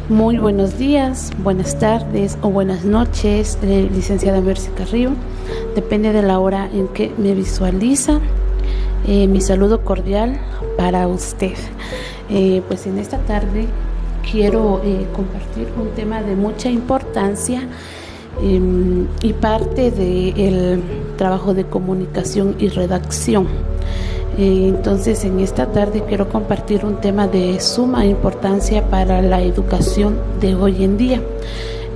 Muy buenos días, buenas tardes o buenas noches, licenciada Mercy Carrillo. Depende de la hora en que me visualiza. Mi saludo cordial para usted. Pues en esta tarde quiero compartir un tema de mucha importancia y parte del trabajo de comunicación y redacción. Entonces, en esta tarde quiero compartir un tema de suma importancia para la educación de hoy en día.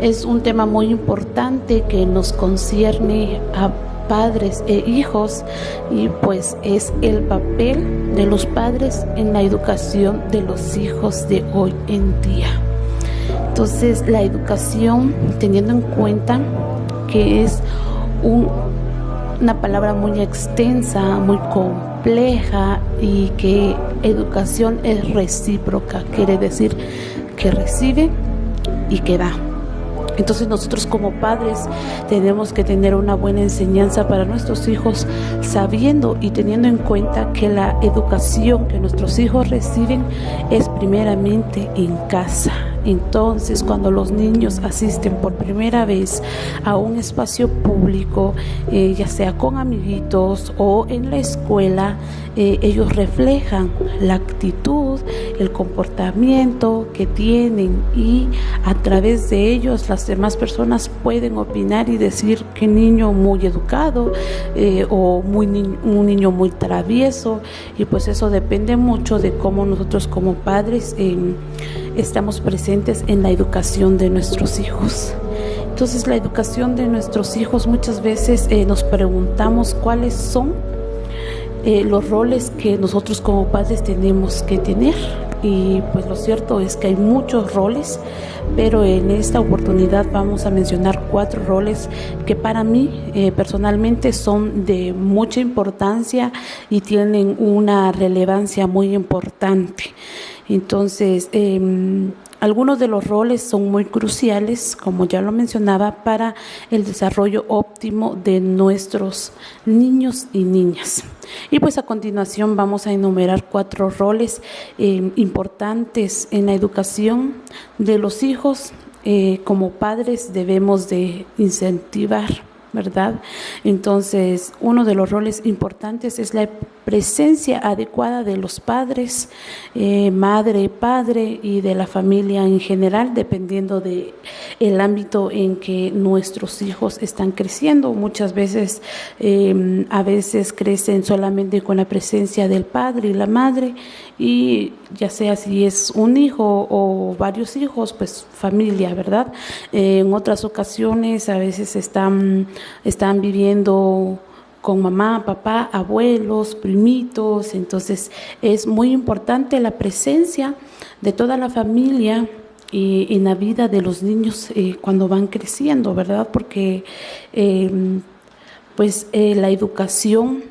Es un tema muy importante que nos concierne a padres e hijos y pues es el papel de los padres en la educación de los hijos de hoy en día. Entonces, la educación, teniendo en cuenta que es una palabra muy extensa, muy compleja y que educación es recíproca, quiere decir que recibe y que da. Entonces nosotros como padres tenemos que tener una buena enseñanza para nuestros hijos, sabiendo y teniendo en cuenta que la educación que nuestros hijos reciben es primeramente en casa. Entonces, cuando los niños asisten por primera vez a un espacio público, ya sea con amiguitos o en la escuela, ellos reflejan la actitud, el comportamiento que tienen y a través de ellos las demás personas pueden opinar y decir qué niño muy educado o un niño muy travieso, y pues eso depende mucho de cómo nosotros como padres estamos presentes en la educación de nuestros hijos. Entonces, la educación de nuestros hijos, muchas veces nos preguntamos cuáles son los roles que nosotros como padres tenemos que tener. Y pues lo cierto es que hay muchos roles, pero en esta oportunidad vamos a mencionar 4 roles que para mí personalmente son de mucha importancia y tienen una relevancia muy importante. Entonces, algunos de los roles son muy cruciales, como ya lo mencionaba, para el desarrollo óptimo de nuestros niños y niñas. Y pues a continuación vamos a enumerar 4 roles importantes en la educación de los hijos. Como padres debemos de incentivar, ¿verdad? Entonces, uno de los roles importantes es la presencia adecuada de los padres, madre, padre y de la familia en general, dependiendo de el ámbito en que nuestros hijos están creciendo. Muchas veces, a veces crecen solamente con la presencia del padre y la madre, y ya sea si es un hijo o varios hijos, pues familia, ¿verdad? En otras ocasiones a veces están viviendo con mamá, papá, abuelos, primitos. Entonces es muy importante la presencia de toda la familia en la vida de los niños cuando van creciendo, ¿verdad? Porque la educación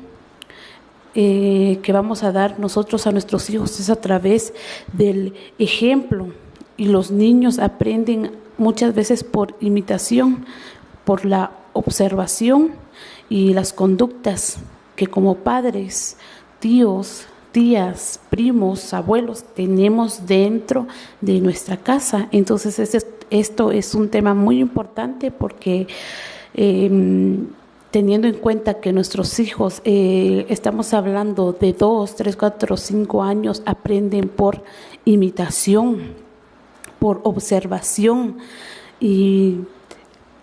que vamos a dar nosotros a nuestros hijos es a través del ejemplo, y los niños aprenden muchas veces por imitación, por la observación y las conductas que como padres, tíos, tías, primos, abuelos tenemos dentro de nuestra casa. Entonces esto es un tema muy importante porque teniendo en cuenta que nuestros hijos, estamos hablando de 2, 3, 4, 5 años, aprenden por imitación, por observación y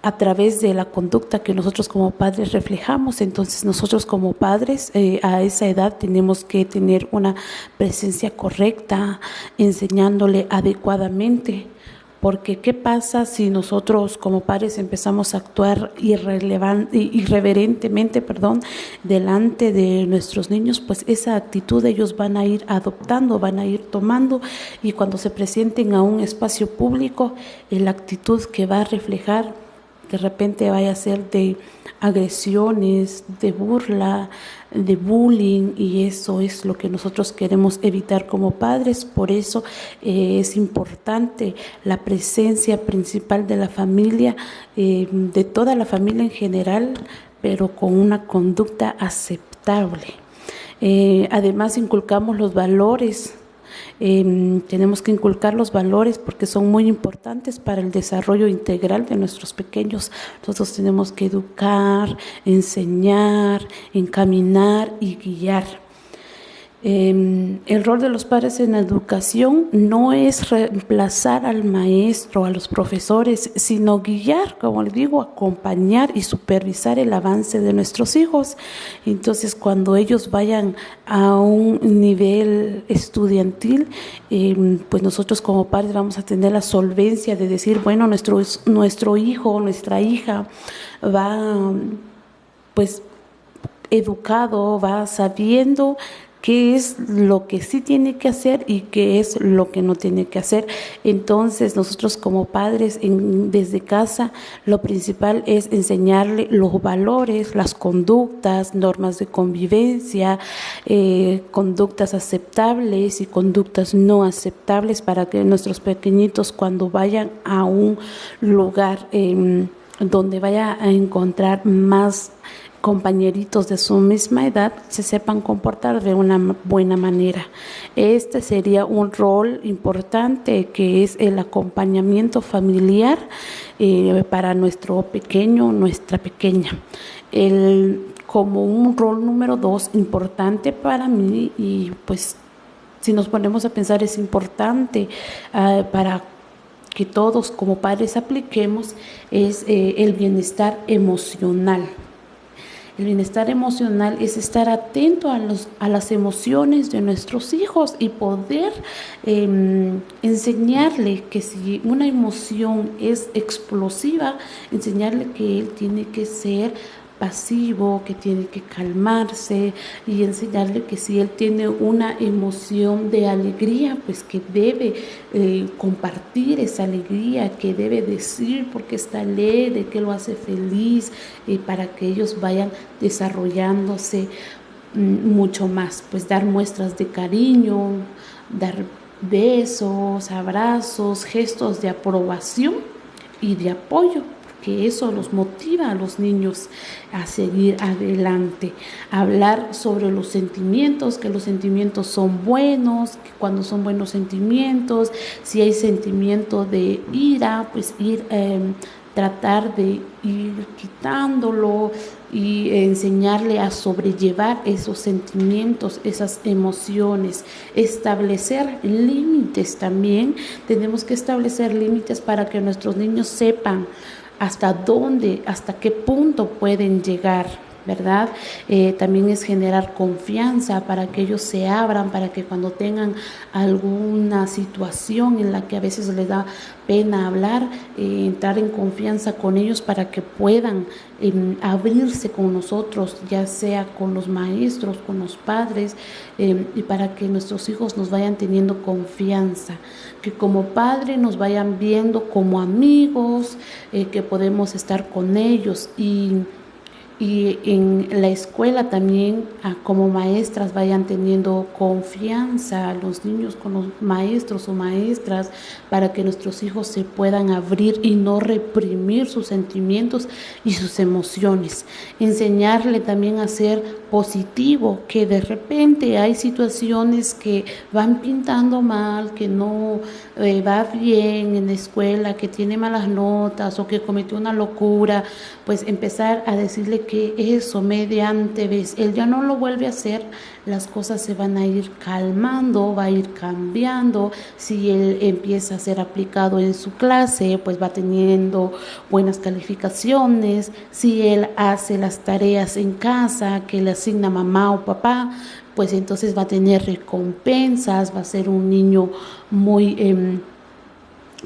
a través de la conducta que nosotros como padres reflejamos. Entonces nosotros como padres a esa edad tenemos que tener una presencia correcta, enseñándole adecuadamente. Porque ¿qué pasa si nosotros como padres empezamos a actuar irreverentemente, delante de nuestros niños? Pues esa actitud ellos van a ir adoptando, van a ir tomando, y cuando se presenten a un espacio público, la actitud que va a reflejar de repente vaya a ser de agresiones, de burla, de bullying, y eso es lo que nosotros queremos evitar como padres. Por eso es importante la presencia principal de la familia, de toda la familia en general, pero con una conducta aceptable. Además, inculcamos los valores Tenemos que inculcar los valores porque son muy importantes para el desarrollo integral de nuestros pequeños. Nosotros tenemos que educar, enseñar, encaminar y guiar. El rol de los padres en la educación no es reemplazar al maestro, a los profesores, sino guiar, como les digo, acompañar y supervisar el avance de nuestros hijos. Entonces, cuando ellos vayan a un nivel estudiantil, pues nosotros como padres vamos a tener la solvencia de decir, bueno, nuestro hijo, nuestra hija va pues educado, va sabiendo qué es lo que sí tiene que hacer y qué es lo que no tiene que hacer. Entonces, nosotros como padres desde casa, lo principal es enseñarle los valores, las conductas, normas de convivencia, conductas aceptables y conductas no aceptables para que nuestros pequeñitos cuando vayan a un lugar donde vaya a encontrar más compañeritos de su misma edad se sepan comportar de una buena manera. Este sería un rol importante que es el acompañamiento familiar para nuestro pequeño, nuestra pequeña. Como un rol número 2 importante para mí y pues si nos ponemos a pensar es importante para que todos como padres apliquemos es el bienestar emocional. El bienestar emocional es estar atento a las emociones de nuestros hijos y poder enseñarle que si una emoción es explosiva, enseñarle que él tiene que ser pasivo, que tiene que calmarse y enseñarle que si él tiene una emoción de alegría, pues que debe compartir esa alegría, que debe decir por qué está alegre, qué lo hace feliz, para que ellos vayan desarrollándose mucho más, pues dar muestras de cariño, dar besos, abrazos, gestos de aprobación y de apoyo, que eso los motiva a los niños a seguir adelante, hablar sobre los sentimientos, que los sentimientos son buenos, que cuando son buenos sentimientos, si hay sentimiento de ira, pues tratar de ir quitándolo y enseñarle a sobrellevar esos sentimientos, esas emociones, establecer límites también. Tenemos que establecer límites para que nuestros niños sepan hasta dónde, hasta qué punto pueden llegar, ¿verdad? También es generar confianza para que ellos se abran, para que cuando tengan alguna situación en la que a veces les da pena hablar, entrar en confianza con ellos para que puedan abrirse con nosotros, ya sea con los maestros, con los padres, y para que nuestros hijos nos vayan teniendo confianza, que como padre nos vayan viendo como amigos, que podemos estar con ellos y en la escuela también como maestras vayan teniendo confianza los niños con los maestros o maestras para que nuestros hijos se puedan abrir y no reprimir sus sentimientos y sus emociones. Enseñarle también a ser positivo, que de repente hay situaciones que van pintando mal, que no va bien en la escuela, que tiene malas notas o que cometió una locura, pues empezar a decirle que eso mediante vez él ya no lo vuelve a hacer, las cosas se van a ir calmando, va a ir cambiando. Si él empieza a ser aplicado en su clase, pues va teniendo buenas calificaciones. Si él hace las tareas en casa que le asigna mamá o papá, pues entonces va a tener recompensas, va a ser un niño muy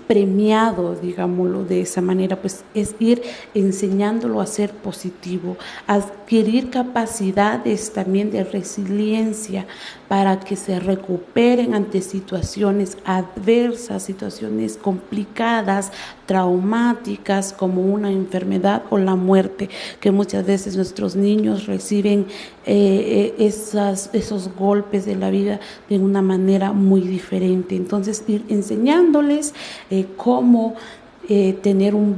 premiado, digámoslo de esa manera, pues es ir enseñándolo a ser positivo, adquirir capacidades también de resiliencia para que se recuperen ante situaciones adversas, situaciones complicadas, traumáticas como una enfermedad o la muerte, que muchas veces nuestros niños reciben esos golpes de la vida de una manera muy diferente. Entonces ir enseñándoles cómo tener un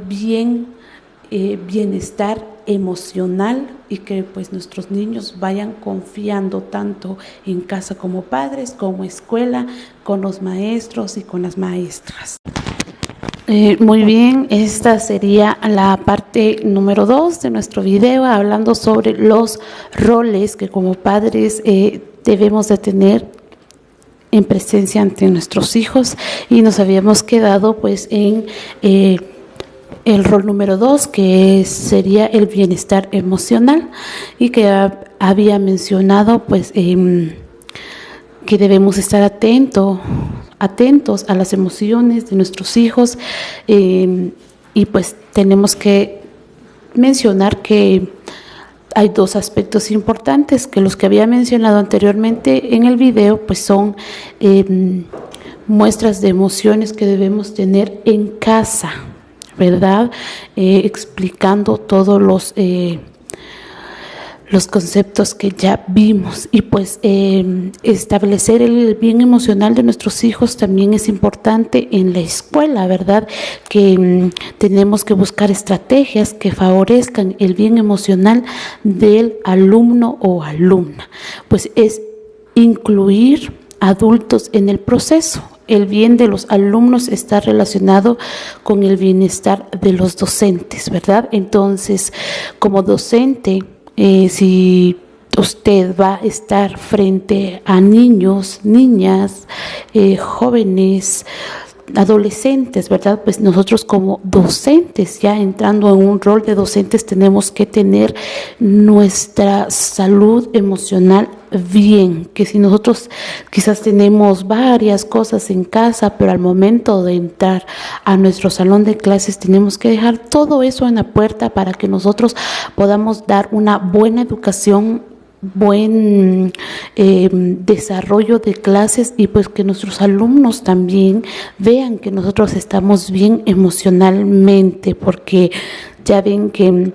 bienestar emocional y que pues nuestros niños vayan confiando tanto en casa como padres, como escuela, con los maestros y con las maestras. Muy bien, esta sería la parte número 2 de nuestro video, hablando sobre los roles que como padres debemos de tener en presencia ante nuestros hijos, y nos habíamos quedado pues en el rol número 2, que sería el bienestar emocional, y que había mencionado pues que debemos estar atentos a las emociones de nuestros hijos, y pues tenemos que mencionar que hay dos aspectos importantes, que los que había mencionado anteriormente en el video pues son muestras de emociones que debemos tener en casa, ¿verdad? Explicando todos los conceptos que ya vimos, y pues establecer el bien emocional de nuestros hijos también es importante en la escuela, ¿verdad? Que tenemos que buscar estrategias que favorezcan el bien emocional del alumno o alumna, pues es incluir adultos en el proceso. El bien de los alumnos está relacionado con el bienestar de los docentes, ¿verdad? Entonces, como docente, si usted va a estar frente a niños, niñas, jóvenes, adolescentes, ¿verdad? Pues nosotros como docentes, ya entrando en un rol de docentes, tenemos que tener nuestra salud emocional bien, que si nosotros quizás tenemos varias cosas en casa, pero al momento de entrar a nuestro salón de clases tenemos que dejar todo eso en la puerta para que nosotros podamos dar una buena educación, buen desarrollo de clases, y pues que nuestros alumnos también vean que nosotros estamos bien emocionalmente, porque ya ven que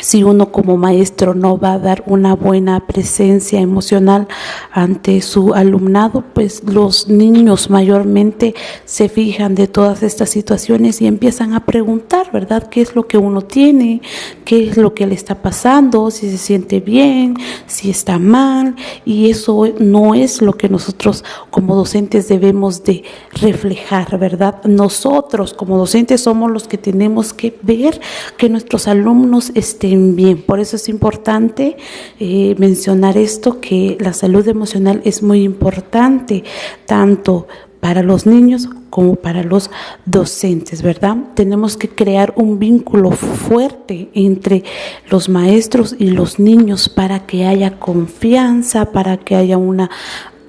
si uno como maestro no va a dar una buena presencia emocional ante su alumnado, pues los niños mayormente se fijan de todas estas situaciones y empiezan a preguntar, ¿verdad? ¿Qué es lo que uno tiene? ¿Qué es lo que le está pasando? Si se siente bien, si está mal, y eso no es lo que nosotros como docentes debemos de reflejar, ¿verdad? Nosotros como docentes somos los que tenemos que ver que nuestros alumnos estén bien. Por eso es importante mencionar esto, que la salud emocional es muy importante tanto para los niños como para los docentes, ¿verdad? Tenemos que crear un vínculo fuerte entre los maestros y los niños para que haya confianza, para que haya una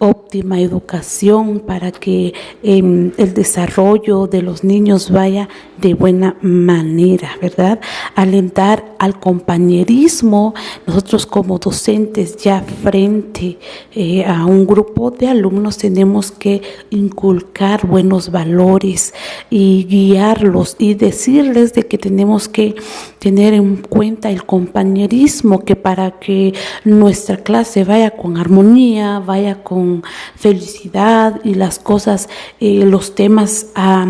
óptima educación, para que el desarrollo de los niños vaya de buena manera, ¿verdad? Alentar al compañerismo. Nosotros como docentes ya frente a un grupo de alumnos tenemos que inculcar buenos valores y guiarlos y decirles de que tenemos que tener en cuenta el compañerismo, que para que nuestra clase vaya con armonía, vaya con felicidad y las cosas, los temas a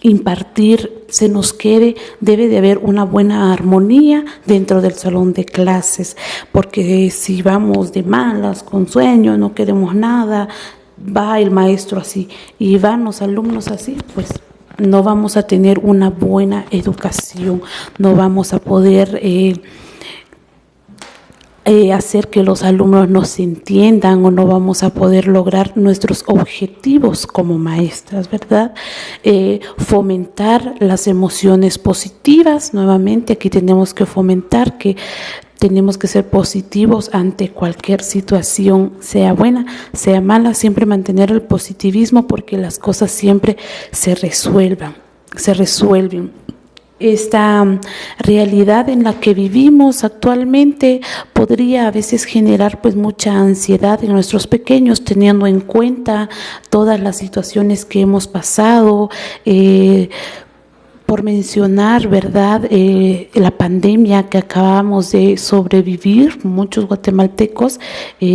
impartir se nos quede, debe de haber una buena armonía dentro del salón de clases, porque si vamos de malas, con sueño, no queremos nada, va el maestro así y van los alumnos así, pues no vamos a tener una buena educación, no vamos a poder hacer que los alumnos nos entiendan, o no vamos a poder lograr nuestros objetivos como maestras, ¿verdad? Fomentar las emociones positivas. Nuevamente aquí tenemos que fomentar que tenemos que ser positivos ante cualquier situación, sea buena, sea mala, siempre mantener el positivismo, porque las cosas siempre se resuelven. Esta realidad en la que vivimos actualmente podría a veces generar pues mucha ansiedad en nuestros pequeños, teniendo en cuenta todas las situaciones que hemos pasado. Por mencionar, ¿verdad? La pandemia que acabamos de sobrevivir, muchos guatemaltecos,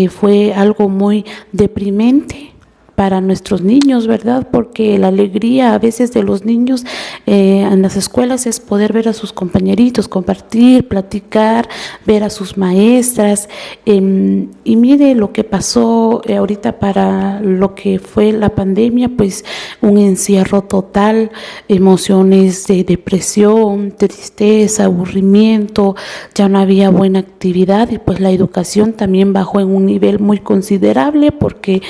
fue algo muy deprimente, para nuestros niños, ¿verdad? Porque la alegría a veces de los niños en las escuelas es poder ver a sus compañeritos, compartir, platicar, ver a sus maestras. Y mire lo que pasó ahorita para lo que fue la pandemia, pues un encierro total, emociones de depresión, tristeza, aburrimiento, ya no había buena actividad y pues la educación también bajó en un nivel muy considerable porque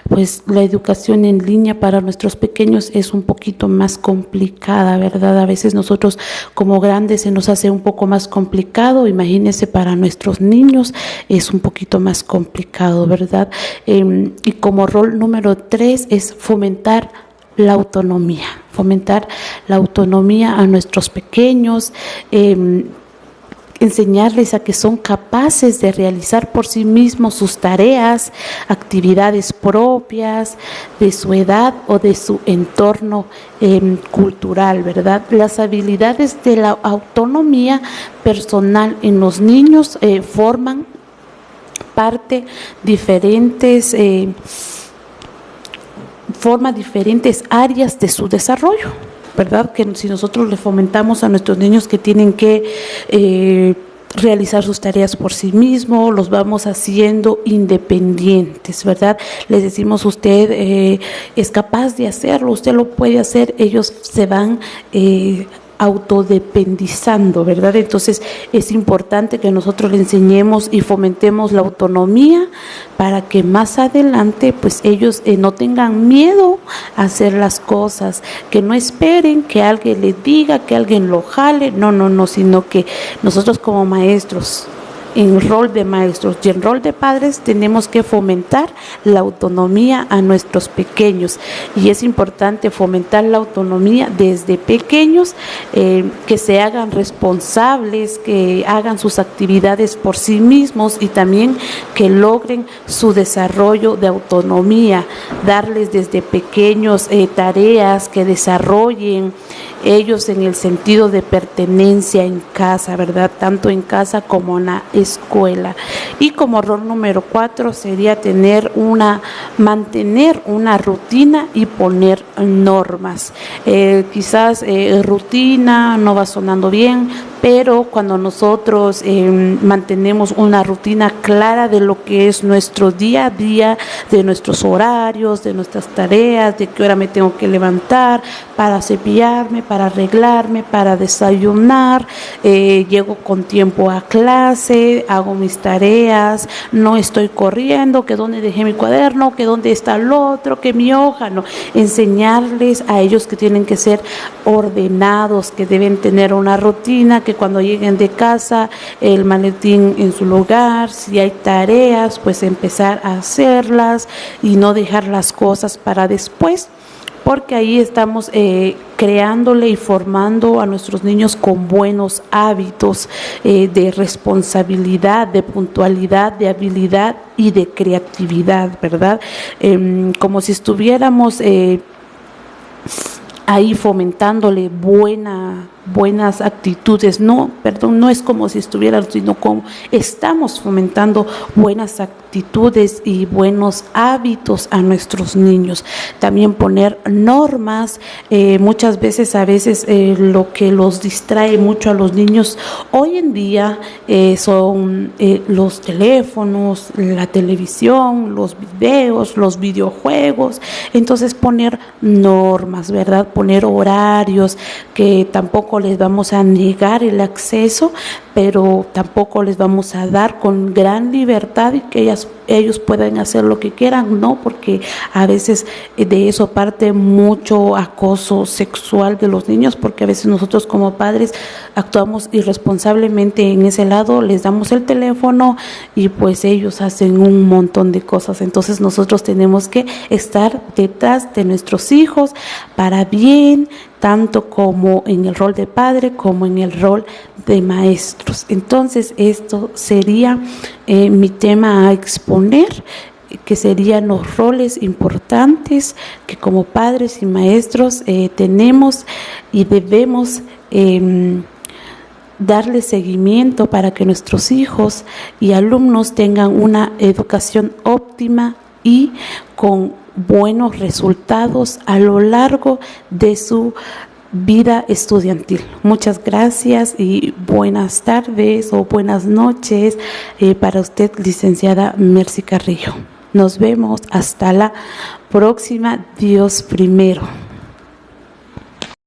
pues la educación en línea para nuestros pequeños es un poquito más complicada, ¿verdad? A veces nosotros como grandes se nos hace un poco más complicado, imagínense para nuestros niños es un poquito más complicado, ¿verdad? Y como rol número 3 es fomentar la autonomía a nuestros pequeños, enseñarles a que son capaces de realizar por sí mismos sus tareas, actividades propias de su edad o de su entorno cultural, ¿verdad? Las habilidades de la autonomía personal en los niños forman parte diferentes áreas de su desarrollo, ¿verdad? Que si nosotros le fomentamos a nuestros niños que tienen que realizar sus tareas por sí mismos, los vamos haciendo independientes, ¿verdad? Les decimos, usted es capaz de hacerlo, usted lo puede hacer, ellos se van autodependizando, ¿verdad? Entonces es importante que nosotros le enseñemos y fomentemos la autonomía para que más adelante pues ellos no tengan miedo a hacer las cosas, que no esperen que alguien les diga, que alguien lo jale, no, sino que nosotros como maestros, en rol de maestros y en rol de padres tenemos que fomentar la autonomía a nuestros pequeños y es importante fomentar la autonomía desde pequeños, que se hagan responsables, que hagan sus actividades por sí mismos y también que logren su desarrollo de autonomía, darles desde pequeños tareas que desarrollen ellos en el sentido de pertenencia en casa, ¿verdad? Tanto en casa como en la escuela. Y como rol número 4 sería mantener una rutina y poner normas. Quizás rutina no va sonando bien, pero cuando nosotros mantenemos una rutina clara de lo que es nuestro día a día, de nuestros horarios, de nuestras tareas, de qué hora me tengo que levantar para cepillarme, para arreglarme, para desayunar, llego con tiempo a clase, hago mis tareas, no estoy corriendo, que dónde dejé mi cuaderno, que dónde está el otro, que mi hoja, no. Enseñarles a ellos que tienen que ser ordenados, que deben tener una rutina, que cuando lleguen de casa, el maletín en su lugar, si hay tareas, pues empezar a hacerlas y no dejar las cosas para después, porque ahí estamos creándole y formando a nuestros niños con buenos hábitos de responsabilidad, de puntualidad, de habilidad y de creatividad, ¿verdad? Como si estuviéramos ahí fomentándole buenas actitudes, no es como si estuvieran, sino como estamos fomentando buenas actitudes y buenos hábitos a nuestros niños. También poner normas, muchas veces lo que los distrae mucho a los niños hoy en día son los teléfonos, la televisión, los videos, los videojuegos. Entonces poner normas, ¿verdad? Poner horarios, que tampoco les vamos a negar el acceso, pero tampoco les vamos a dar con gran libertad y que ellos puedan hacer lo que quieran, no, porque a veces de eso parte mucho acoso sexual de los niños, porque a veces nosotros como padres actuamos irresponsablemente en ese lado, les damos el teléfono y pues ellos hacen un montón de cosas. Entonces nosotros tenemos que estar detrás de nuestros hijos para bien, tanto como en el rol de padre como en el rol de maestros. Entonces esto sería mi tema a exponer, que serían los roles importantes que como padres y maestros tenemos y debemos darle seguimiento para que nuestros hijos y alumnos tengan una educación óptima y con buenos resultados a lo largo de su vida estudiantil. Muchas gracias y buenas tardes o buenas noches para usted, licenciada Mercy Carrillo. Nos vemos hasta la próxima. Dios primero.